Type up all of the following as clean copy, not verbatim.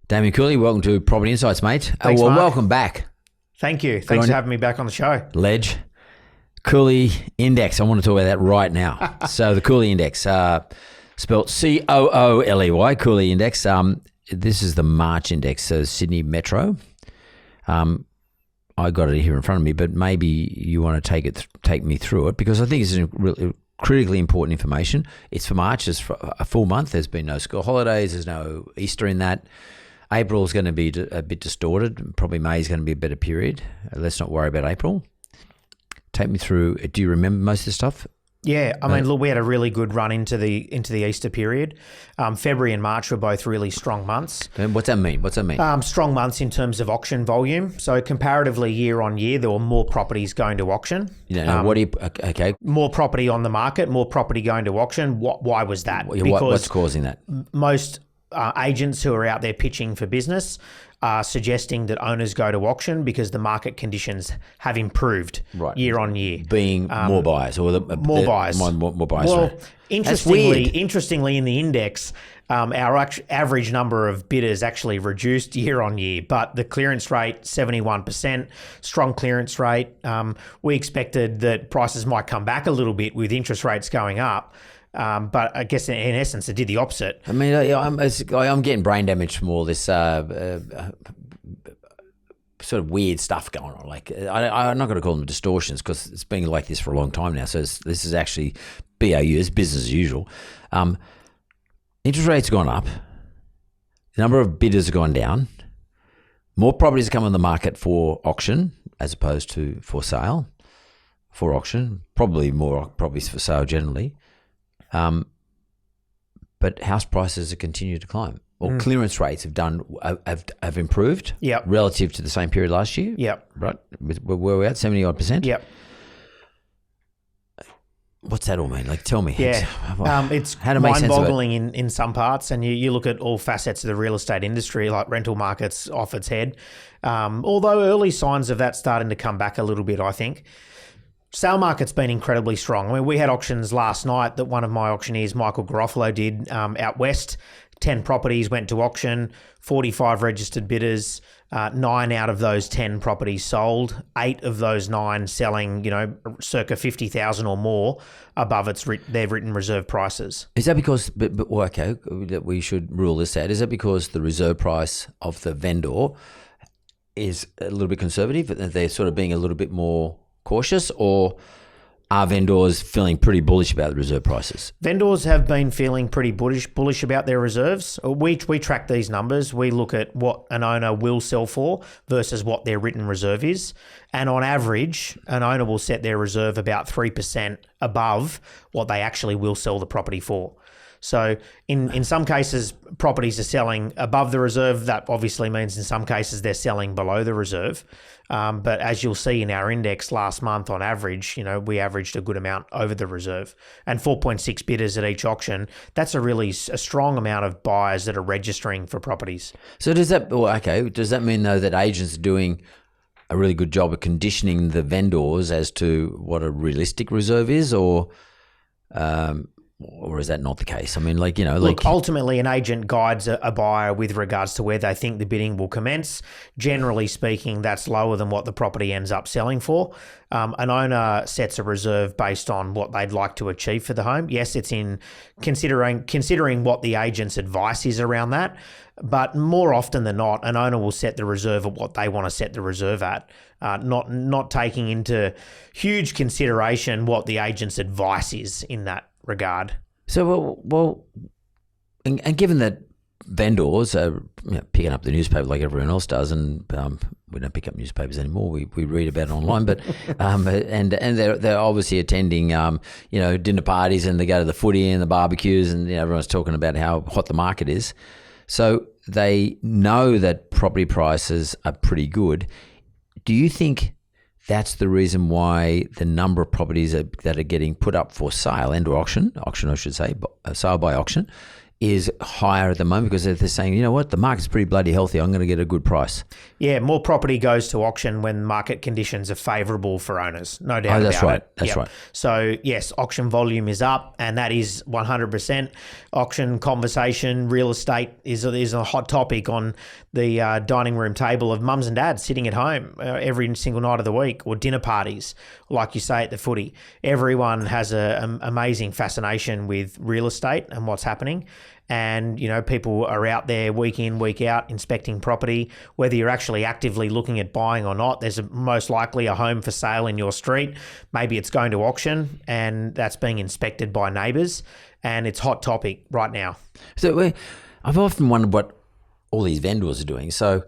Damien Cooley, welcome to Property Insights, mate. Thanks, Mark. Welcome back. Thank you. Thanks for having me back on the show. Ledge. Cooley Index. I want to talk about that right now. So the Cooley Index, spelled C-O-O-L-E-Y, Cooley Index. This is the March index, so Sydney Metro. I got it here in front of me, but maybe you want to take me through it, because I think it's really critically important information. It's for March. It's for a full month. There's been no school holidays. There's no Easter in that. April is going to be a bit distorted. Probably May is going to be a better period. Let's not worry about April. Take me through. Do you remember most of the stuff? Yeah, I mean, look, we had a really good run into the Easter period. February and March were both really strong months. And what's that mean? Strong months in terms of auction volume. So comparatively, year on year, there were more properties going to auction. Okay. More property on the market, more property going to auction. Why was that? What's causing that? Most agents who are out there pitching for business are suggesting that owners go to auction because the market conditions have improved year on year. Being more buyers or more buyers. More buyers. Well, right. interestingly, in the index, our average number of bidders actually reduced year on year, but the clearance rate, 71%, strong clearance rate. We expected that prices might come back a little bit with interest rates going up. But I guess in essence, it did the opposite. I mean, I'm getting brain damage from all this sort of weird stuff going on. Like, I'm not going to call them distortions because it's been like this for a long time now. So this is actually BAU, it's business as usual. Interest rates have gone up. The number of bidders have gone down. More properties come on the market for auction as opposed to for sale. For auction, probably more properties for sale generally. But house prices have continued to climb. Or clearance rates have improved relative to the same period last year. Yep. Right? Where were we at? 70-odd%? Yep. What's that all mean? Like, tell me. Yeah. It's mind-boggling in some parts, and you look at all facets of the real estate industry, like rental markets off its head. Although early signs of that starting to come back a little bit, I think. Sale market's been incredibly strong. I mean, we had auctions last night that one of my auctioneers, Michael Garofalo, did out west. 10 properties went to auction, 45 registered bidders. 9 out of those 10 properties sold. 8 of those 9 selling, circa 50,000 or more above their written reserve prices. Is that because? Okay, that we should rule this out. Is that because the reserve price of the vendor is a little bit conservative, and they're sort of being a little bit more cautious, or are vendors feeling pretty bullish about the reserve prices? Vendors have been feeling pretty bullish about their reserves. We track these numbers. We look at what an owner will sell for versus what their written reserve is. And on average, an owner will set their reserve about 3% above what they actually will sell the property for. So in some cases, properties are selling above the reserve. That obviously means in some cases they're selling below the reserve. But as you'll see in our index last month, on average, we averaged a good amount over the reserve. And 4.6 bidders at each auction, that's a strong amount of buyers that are registering for properties. So does that mean though that agents are doing a really good job of conditioning the vendors as to what a realistic reserve is, or is that not the case? I mean, Look, ultimately an agent guides a buyer with regards to where they think the bidding will commence. Generally speaking, that's lower than what the property ends up selling for. An owner sets a reserve based on what they'd like to achieve for the home. Yes, it's in considering what the agent's advice is around that. But more often than not, an owner will set the reserve at what they want to set the reserve at, not taking into huge consideration what the agent's advice is in that regard. So, and given that vendors are picking up the newspaper like everyone else does, and we don't pick up newspapers anymore. We read about it online, but and they're obviously attending dinner parties, and they go to the footy and the barbecues, and everyone's talking about how hot the market is. So they know that property prices are pretty good. Do you think that's the reason why the number of properties that are getting put up for sale and/or auction I should say, sale by auction, is higher at the moment because they're saying, you know what, the market's pretty bloody healthy. I'm going to get a good price. Yeah, more property goes to auction when market conditions are favourable for owners. No doubt that's about right. it. That's right. So, yes, auction volume is up, and that is 100%. Auction conversation, real estate is a hot topic on the dining room table of mums and dads sitting at home every single night of the week, or dinner parties, like you say at the footy. Everyone has an amazing fascination with real estate and what's happening. And, you know, people are out there week in, week out inspecting property, whether you're actually actively looking at buying or not. There's most likely a home for sale in your street. Maybe it's going to auction and that's being inspected by neighbours, and it's hot topic right now. So I've often wondered what all these vendors are doing. So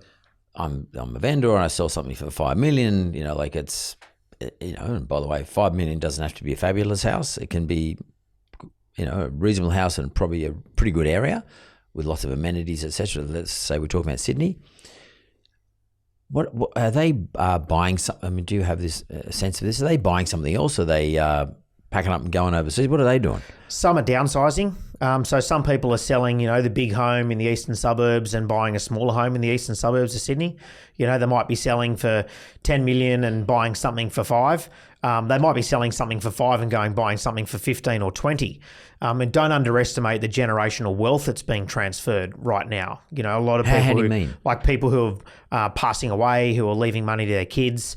I'm a vendor and I sell something for $5 million, you know, like it's, you know, and by the way, $5 million doesn't have to be a fabulous house. It can be, you know, a reasonable house and probably a pretty good area with lots of amenities, etc. Let's say we're talking about Sydney. What are they buying? I mean, do you have this sense of this? Are they buying something else? Are they packing up and going overseas? What are they doing? Some are downsizing. So some people are selling, you know, the big home in the eastern suburbs and buying a smaller home in the eastern suburbs of Sydney. You know, they might be selling for 10 million and buying something for 5. They might be selling something for 5 and buying something for 15 or 20. And don't underestimate the generational wealth that's being transferred right now. You know, a lot of people How do you mean? Like people who are passing away, who are leaving money to their kids,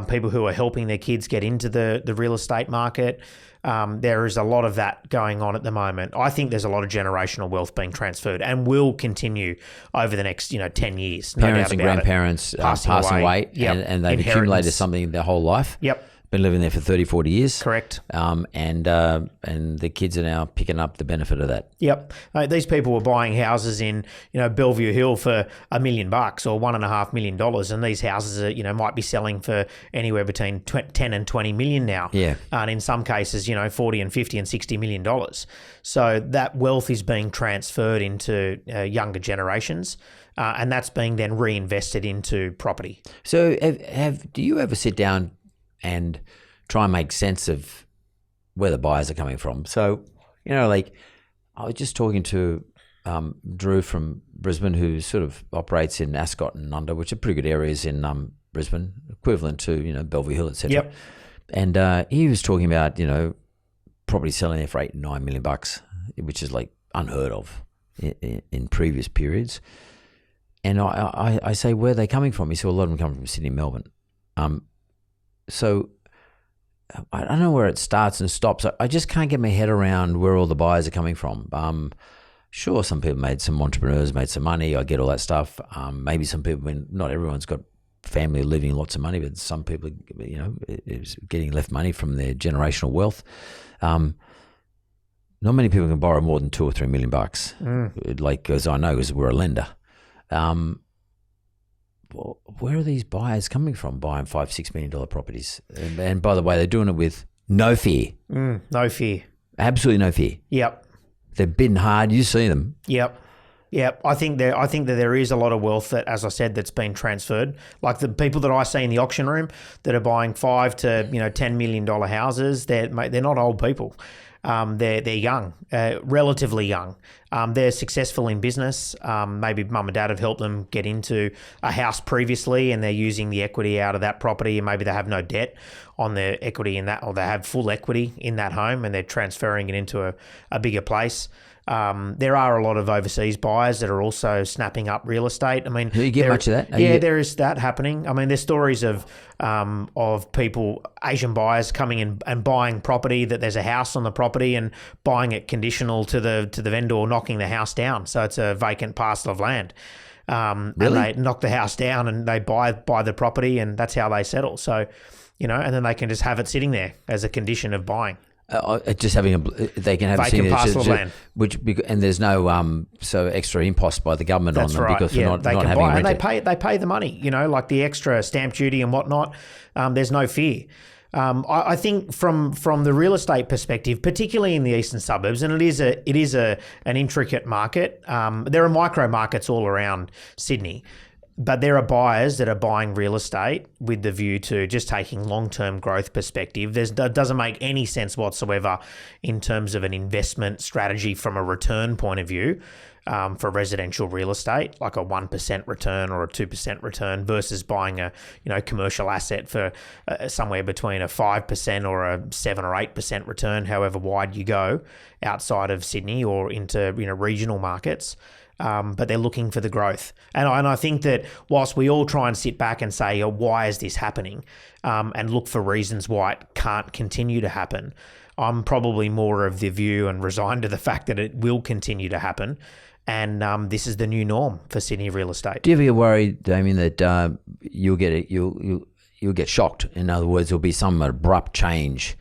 people who are helping their kids get into the real estate market. There is a lot of that going on at the moment. I think there's a lot of generational wealth being transferred and will continue over the next, 10 years. No Parents doubt and about grandparents it. Passing away Yep. and they've accumulated something their whole life. Yep. Been living there for 30, 40 years. Correct. And the kids are now picking up the benefit of that. Yep. These people were buying houses in, Bellevue Hill for $1 million or $1.5 million. And these houses are, might be selling for anywhere between 10 and 20 million now. Yeah. And in some cases, 40 and 50 and $60 million. So that wealth is being transferred into younger generations. And that's being then reinvested into property. So do you ever sit down and try and make sense of where the buyers are coming from? So, like I was just talking to Drew from Brisbane, who sort of operates in Ascot and under, which are pretty good areas in Brisbane, equivalent to, Bellevue Hill, etc. Yep. And he was talking about, property selling there for $8 and $9 million, which is like unheard of in previous periods. And I say, where are they coming from? He said, well, a lot of them come from Sydney and Melbourne. So I don't know where it starts and stops. I just can't get my head around where all the buyers are coming from. Sure, some people some entrepreneurs made some money. I get all that stuff. Maybe some people, not everyone's got family leaving lots of money, but some people, is getting left money from their generational wealth. Not many people can borrow more than $2 or $3 million. Like, as I know, because we're a lender. Where are these buyers coming from buying $5-6 million properties? And by the way, they're doing it with no fear. No fear. Absolutely no fear. Yep. They're bidding hard. You see them. Yep. I think that there is a lot of wealth that, as I said, that's been transferred. Like the people that I see in the auction room that are buying $5 to $10 million houses, they're not old people. They're young, relatively young. They're successful in business. Maybe mum and dad have helped them get into a house previously and they're using the equity out of that property, and maybe they have no debt on their equity in that, or they have full equity in that home and they're transferring it into a bigger place. There are a lot of overseas buyers that are also snapping up real estate. I mean, do you get much of that? There is that happening. I mean, there's stories of people, Asian buyers coming in and buying property, that there's a house on the property and buying it conditional to the vendor knocking the house down. So it's a vacant parcel of land. Really? And they knock the house down and they buy the property, and that's how they settle. So, and then they can just have it sitting there as a condition of buying. Just having they can have vacant parcel of land, and there's no so extra impost by the government That's on them right. because they're not having buy, rented. And they pay the money, like the extra stamp duty and whatnot. There's no fear. I think from the real estate perspective, particularly in the eastern suburbs, and it is an intricate market. There are micro markets all around Sydney. But there are buyers that are buying real estate with the view to just taking long-term growth perspective. That doesn't make any sense whatsoever in terms of an investment strategy from a return point of view for residential real estate, like a 1% return or a 2% return versus buying a commercial asset for somewhere between a 5% or a 7 or 8% return, however wide you go outside of Sydney or into regional markets. But they're looking for the growth. And I think that whilst we all try and sit back and say, why is this happening? And look for reasons why it can't continue to happen, I'm probably more of the view and resigned to the fact that it will continue to happen. And this is the new norm for Sydney real estate. Do you ever get worried, Damien, that you'll get shocked? In other words, there'll be some abrupt change.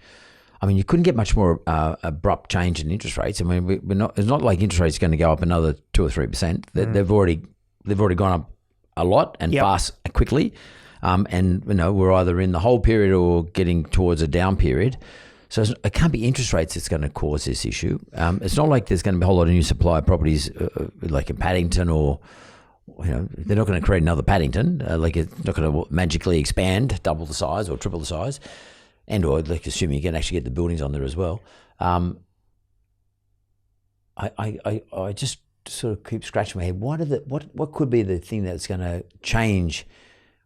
I mean, you couldn't get much more abrupt change in interest rates. I mean, it's not like interest rates are going to go up another 2 or 3%. They've already gone up a lot and fast and quickly. And we're either in the whole period or getting towards a down period. So it can't be interest rates that's going to cause this issue. It's not like there's going to be a whole lot of new supply of properties like in Paddington or. They're not going to create another Paddington. It's not going to magically expand, double the size or triple the size. And or assuming you can actually get the buildings on there as well. I just sort of keep scratching my head. What could be the thing that's going to change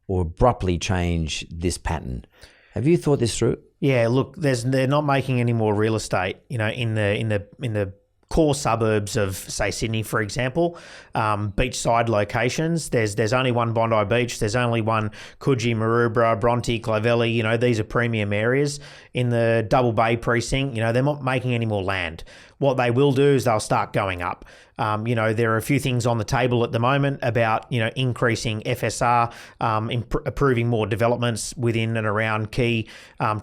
or abruptly change this pattern? Have you thought this through? Yeah, look, they're not making any more real estate. In the core suburbs of, say, Sydney, for example, beachside locations. There's only one Bondi Beach. There's only one Coogee, Maroubra, Bronte, Clovelly. These are premium areas. In the Double Bay precinct, they're not making any more land. What they will do is they'll start going up. There are a few things on the table at the moment about, increasing FSR, approving more developments within and around key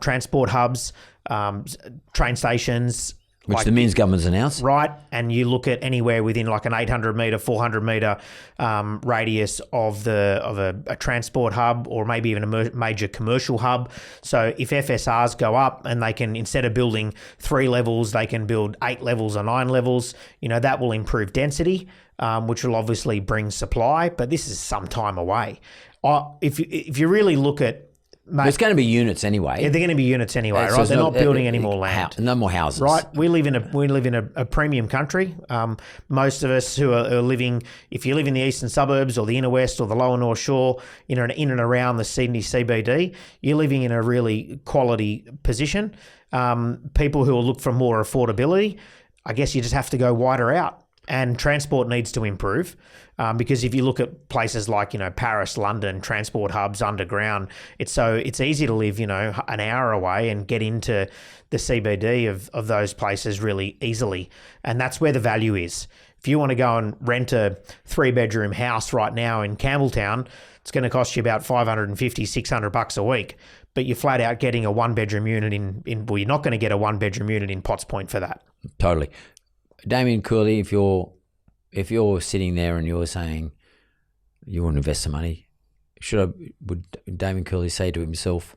transport hubs, train stations, which the Means government's announced. Right, and you look at anywhere within like an 800 metre, 400 metre radius of a transport hub or maybe even a major commercial hub. So if FSRs go up and they can, instead of building 3 levels, they can build 8 levels or 9 levels, that will improve density, which will obviously bring supply, but this is some time away. If you really look at it's going to be units anyway. Yeah, they're going to be units anyway, right? They're not building any more land. No more houses. Right. We live in a premium country. Most of us who are living, if you live in the eastern suburbs or the inner west or the lower North Shore, in and around the Sydney CBD, you're living in a really quality position. People who will look for more affordability, I guess you just have to go wider out. And transport needs to improve because if you look at places like, Paris, London, transport hubs underground, it's easy to live, an hour away and get into the CBD of those places really easily. And that's where the value is. If you want to go and rent a 3-bedroom house right now in Campbelltown, it's going to cost you about $550, $600 a week. But you're flat out getting a 1-bedroom unit well, you're not going to get a 1-bedroom unit in Potts Point for that. Totally. Damien Cooley, if you're sitting there and you're saying you want to invest some money, would Damien Cooley say to himself,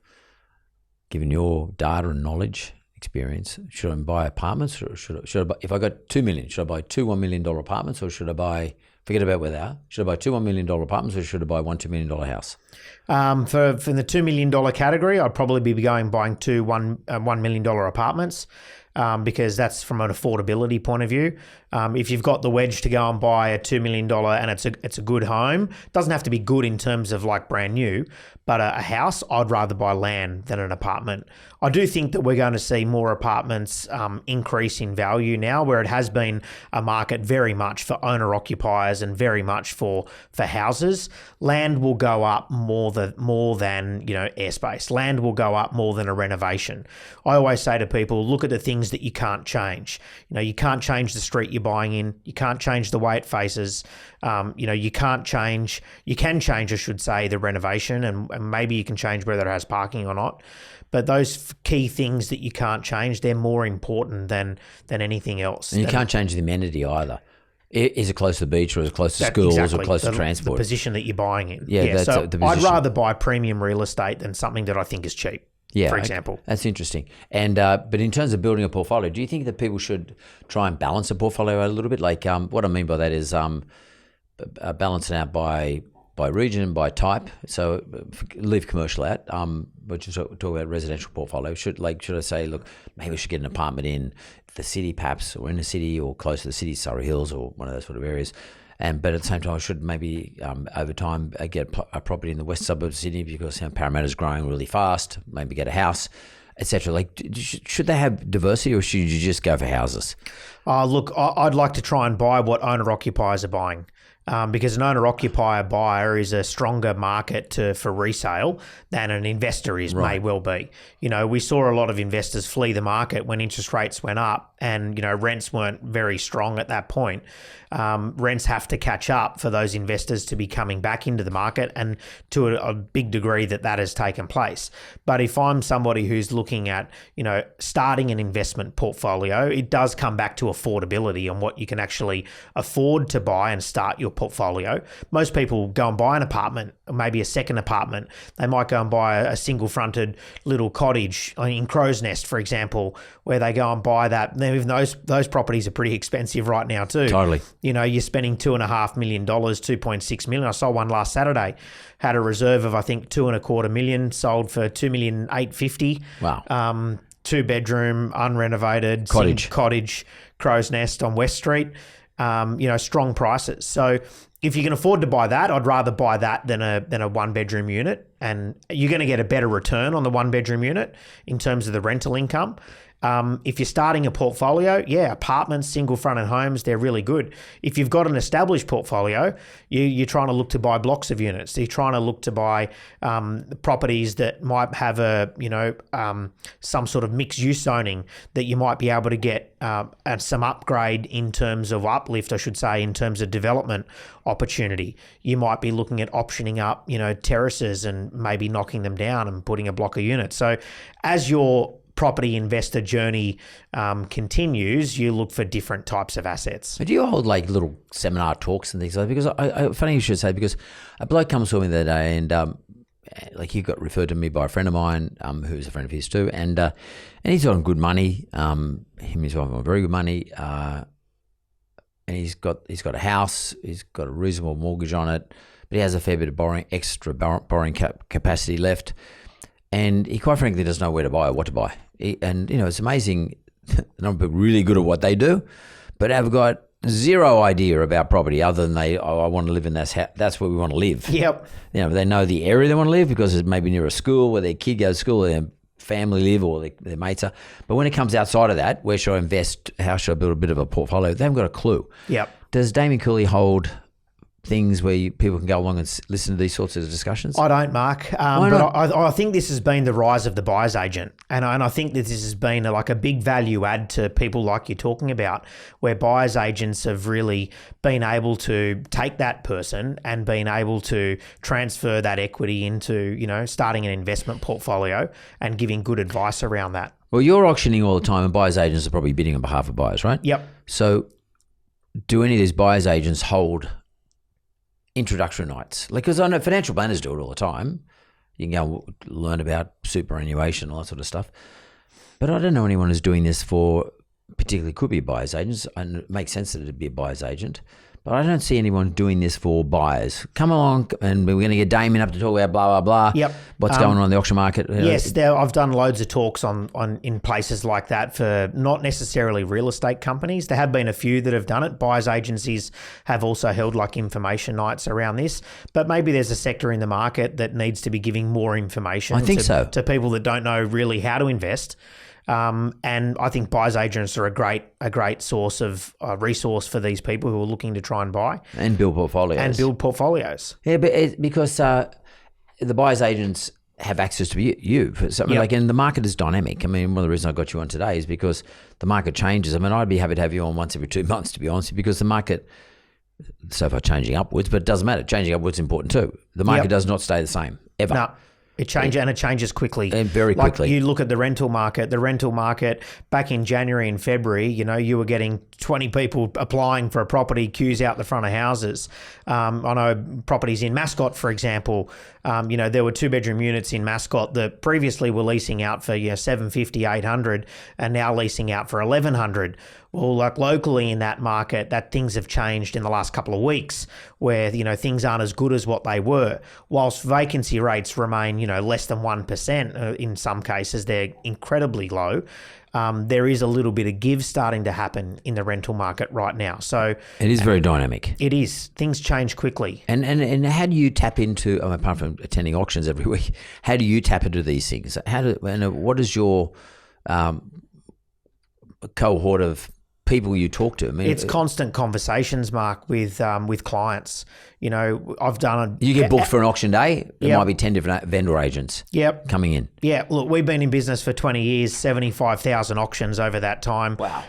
given your data and knowledge, experience, should I buy apartments or should I buy, if I got $2 million, should I buy 2 $1 million apartments or should I buy, forget about where they are, should I buy 2 $1 million apartments or should I buy one $2 million house? For the $2 million category, I'd probably be buying 2 $1 million apartments. Because that's from an affordability point of view. If you've got the wedge to go and buy a $2 million and it's a good home, it doesn't have to be good in terms of like brand new, but a house, I'd rather buy land than an apartment. I do think that we're going to see more apartments increase in value now, where it has been a market very much for owner-occupiers and very much for houses. Land will go up more than airspace. Land will go up more than a renovation. I always say to people, look at the things that you can't change. You can't change the street you're buying in. You can't change the way it faces. You can change, I should say, the renovation, and maybe you can change whether it has parking or not. But those key things that you can't change, they're more important than anything else. And you can't change the amenity either. Is it close to the beach or is it close to schools or close to transport? The position that you're buying in. Yeah, so I'd rather buy premium real estate than something that I think is cheap. Yeah, for example. That's interesting. And but in terms of building a portfolio, do you think that people should try and balance a portfolio out a little bit? Like what I mean by that is balance it out by by region, by type. So leave commercial out. But just talk about residential portfolio. Should I say, look, maybe we should get an apartment in the city, perhaps, or in the city, or close to the city, Surrey Hills, or one of those sort of areas. But at the same time, I should maybe over time get a property in the west suburbs of Sydney because Parramatta's growing really fast. Maybe get a house, etc. Like, should they have diversity, or should you just go for houses? Look, I'd like to try and buy what owner-occupiers are buying. Because an owner-occupier buyer is a stronger market for resale than an investor is, may well be. We saw a lot of investors flee the market when interest rates went up and, rents weren't very strong at that point. Rents have to catch up for those investors to be coming back into the market, and to a big degree that has taken place. But if I'm somebody who's looking at, starting an investment portfolio, it does come back to affordability and what you can actually afford to buy and start your portfolio. Most people go and buy an apartment, or maybe a second apartment. They might go and buy a single-fronted little cottage in Crow's Nest, for example, where they go and buy that. Now, even those properties are pretty expensive right now too. Totally. You're spending $2.5 million, $2.6 million. I saw one last Saturday, had a reserve of I think $2.25 million, sold for $2,850,000. Wow. 2-bedroom, unrenovated cottage, Crow's Nest on West Street. Strong prices. So if you can afford to buy that, I'd rather buy that than a 1-bedroom unit, and you're going to get a better return on the 1-bedroom unit in terms of the rental income. If you're starting a portfolio, apartments, single-fronted homes, they're really good. If you've got an established portfolio, you're trying to look to buy blocks of units. So you're trying to look to buy properties that might have some sort of mixed-use zoning that you might be able to get some upgrade in terms of uplift, I should say, in terms of development opportunity. You might be looking at optioning up, terraces and maybe knocking them down and putting a block of units. So as your property investor journey continues, you look for different types of assets. Do you hold like little seminar talks and things like that? Because funny you should say, because a bloke comes to me the other day and he got referred to me by a friend of mine who's a friend of his too, and he's on good money. Him and his wife are on very good money, and he's got a house. He's got a reasonable mortgage on it, but he has a fair bit of extra borrowing capacity left. And he quite frankly doesn't know where to buy or what to buy. It's amazing. A number of people really good at what they do, but have got zero idea about property other than I want to live in this house. That's where we want to live. Yep. They know the area they want to live because it's maybe near a school where their kid goes to school, their family live, or their mates are. But when it comes outside of that, where should I invest? How should I build a bit of a portfolio? They haven't got a clue. Yep. Does Damien Cooley hold things where people can go along and listen to these sorts of discussions? I don't, Mark. But I think this has been the rise of the buyer's agent. And I think that this has been like a big value add to people like you're talking about, where buyer's agents have really been able to take that person and been able to transfer that equity into, starting an investment portfolio and giving good advice around that. Well, you're auctioning all the time and buyer's agents are probably bidding on behalf of buyers, right? Yep. So do any of these buyer's agents hold introductory nights? Because I know financial planners do it all the time. You can go learn about superannuation, all that sort of stuff. But I don't know anyone who's doing this for, particularly could be buyer's agents, and it makes sense that it'd be a buyer's agent. But I don't see anyone doing this for buyers. Come along, and we're going to get Damien up to talk about blah, blah, blah. Yep. What's going on in the auction market. Yes, I've done loads of talks on in places like that for not necessarily real estate companies. There have been a few that have done it. Buyers agencies have also held like information nights around this. But maybe there's a sector in the market that needs to be giving more information to people that don't know really how to invest. And I think buyer's agents are a great source of resource for these people who are looking to try and buy and build portfolios. Yeah, but because the buyer's agents have access to you for something and the market is dynamic. I mean, one of the reasons I got you on today is because the market changes. I mean, I'd be happy to have you on once every 2 months, to be honest, because the market so far changing upwards, but it doesn't matter. Changing upwards is important too. The market does not stay the same ever. No. It changes, and it changes quickly. And very quickly. You look at the rental market. The rental market back in January and February, you were getting 20 people applying for a property, queues out the front of houses. I know properties in Mascot, for example, There were 2-bedroom units in Mascot that previously were leasing out for 750, 800, and now leasing out for 1100. Well, like locally in that market, that things have changed in the last couple of weeks, where things aren't as good as what they were. Whilst vacancy rates remain less than 1%, in some cases they're incredibly low. There is a little bit of give starting to happen in the rental market right now. So it is very dynamic. It is. Things change quickly. And how do you tap into, apart from attending auctions every week, how do you tap into these things? What is your cohort of people you talk to? I mean, it's constant conversations, Mark, with clients. I've done you get booked for an auction day. There Yep. might be 10 different vendor agents. Yep. Coming in. Yeah, look, we've been in business for 20 years, 75,000 auctions over that time. Wow.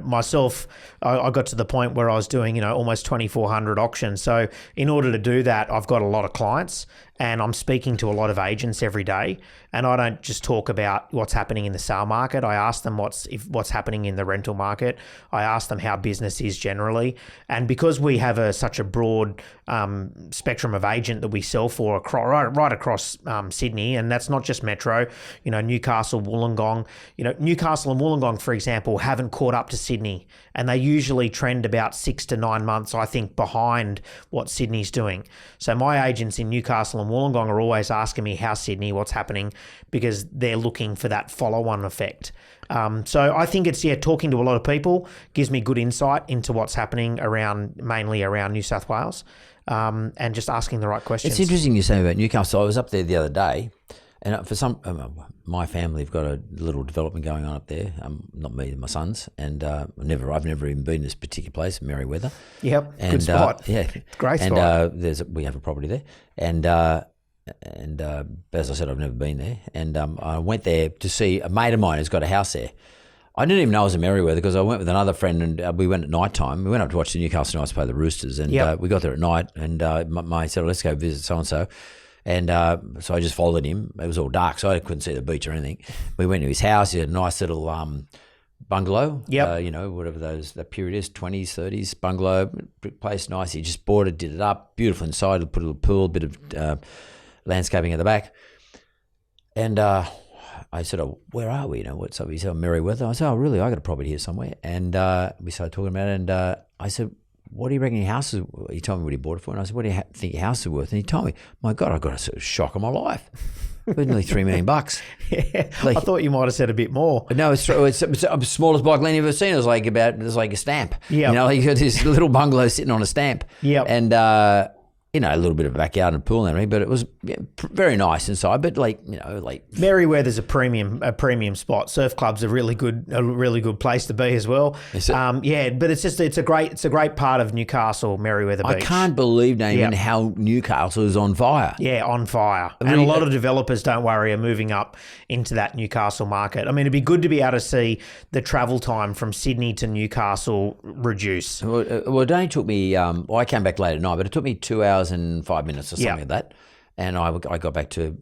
Myself, I got to the point where I was doing, almost 2,400 auctions. So in order to do that, I've got a lot of clients and I'm speaking to a lot of agents every day. And I don't just talk about what's happening in the sale market. I ask them what's happening in the rental market. I ask them how business is generally. And because we have such a broad spectrum of agent that we sell for right across Sydney, and that's not just Metro, Newcastle, Wollongong. Newcastle and Wollongong, for example, haven't caught up to Sydney, and they usually trend about 6 to 9 months, I think, behind what Sydney's doing. So my agents in Newcastle and Wollongong are always asking me how's Sydney, what's happening, because they're looking for that follow-on effect. So I think it's, talking to a lot of people gives me good insight into what's happening mainly around New South Wales, and just asking the right questions. It's interesting you say about Newcastle. I was up there the other day, and for some, my family have got a little development going on up there. Not me, my sons, and I've never even been to this particular place, Merriweather. Yep, and, good spot. Yeah, Great spot. And we have a property there, and as I said, I've never been there. And I went there to see a mate of mine who's got a house there. I didn't even know it was in Merriweather because I went with another friend and we went at night time. We went up to watch the Newcastle Knights play the Roosters, and we got there at night. And my mate said, let's go visit so and so. And so I just followed him. It was all dark, so I couldn't see the beach or anything. We went to his house. He had a nice little bungalow. Yep. Whatever that period is, 20s, 30s, bungalow, brick place, nice. He just bought it, did it up, beautiful inside, put a little pool, a bit of landscaping at the back. And I said, where are we? What's up? He said, Merriweather. I said, really? I got a property here somewhere. And we started talking about it. And I said, what do you reckon your house is? He told me what he bought it for. And I said, what do you think your house is worth? And he told me, my God, I got a sort of shock of my life. It was nearly $3 million. Yeah, I thought you might have said a bit more. No, it's the smallest block land you've ever seen. It was like a stamp. Yeah. You got this little bungalow sitting on a stamp. Yeah. And, a little bit of a backyard and a pool and everything, but it was very nice inside. But Merriweather's a premium spot. Surf club's a really good place to be as well. But it's a great part of Newcastle, Merriweather Beach. I can't believe, Damien, how Newcastle is on fire. Yeah, on fire. And a lot of developers, don't worry, are moving up into that Newcastle market. I mean, it'd be good to be able to see the travel time from Sydney to Newcastle reduce. Well, it only took me. I came back late at night, but it took me 2 hours and 5 minutes or something like that. And I got back to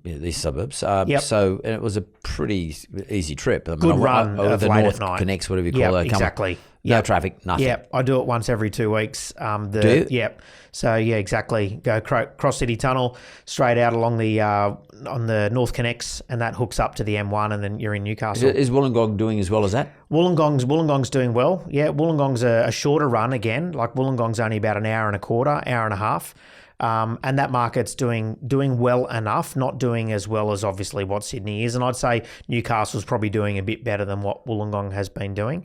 these suburbs. So it was a pretty easy trip. I mean, Good run of the late North at night. Connects, whatever you call it. Exactly. No traffic, nothing. Yeah, I do it once every 2 weeks. Do you? Yep. So exactly. Go cross City Tunnel, straight out along on the North Connects, and that hooks up to the M1, and then you're in Newcastle. Is Wollongong doing as well as that? Wollongong's doing well. Yeah, Wollongong's a shorter run again. Like Wollongong's only about an hour and a quarter, hour and a half. And that market's doing well enough, not doing as well as obviously what Sydney is. And I'd say Newcastle's probably doing a bit better than what Wollongong has been doing.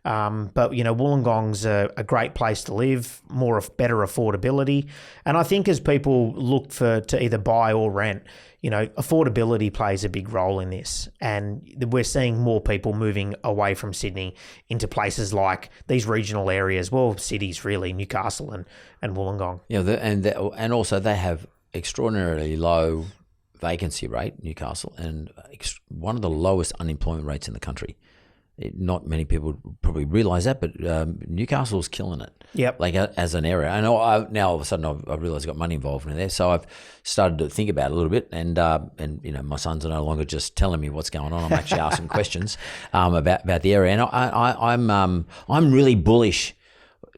But Wollongong's a great place to live, better affordability. And I think as people look to either buy or rent, affordability plays a big role in this. And we're seeing more people moving away from Sydney into places like these regional areas. Well, cities really, Newcastle and Wollongong. And also they have extraordinarily low vacancy rate, Newcastle, and one of the lowest unemployment rates in the country. Not many people probably realise that, but Newcastle's killing it. Yep. As an area. And now all of a sudden I've realised I've got money involved in there, so I've started to think about it a little bit. And my sons are no longer just telling me what's going on. I'm actually asking questions about the area. And I'm really bullish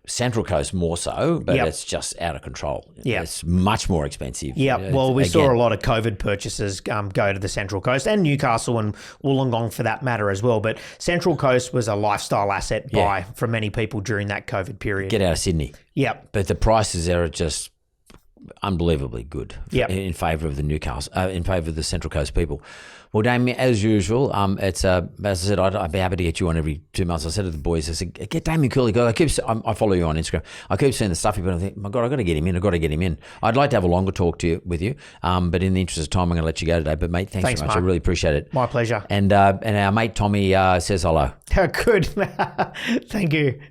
Central Coast more so, but Yep. it's just out of control. Yep. It's much more expensive. Yeah, well, we saw a lot of COVID purchases go to the Central Coast and Newcastle and Wollongong for that matter as well. But Central Coast was a lifestyle asset buy for many people during that COVID period. Get out of Sydney. Yep. But the prices there are just unbelievably good Yep. in favour of the Newcastle, in favour of the Central Coast people. Well, Damien, as usual, it's as I said, I'd be happy to get you on every 2 months. I said to the boys, I said, get Damien Cooley. I follow you on Instagram. I keep seeing the stuff, but I think, my God, I've got to get him in. I'd like to have a longer talk with you, but in the interest of time, I'm going to let you go today. But mate, thanks so much. Mark. I really appreciate it. My pleasure. And our mate Tommy says hello. Good. Thank you.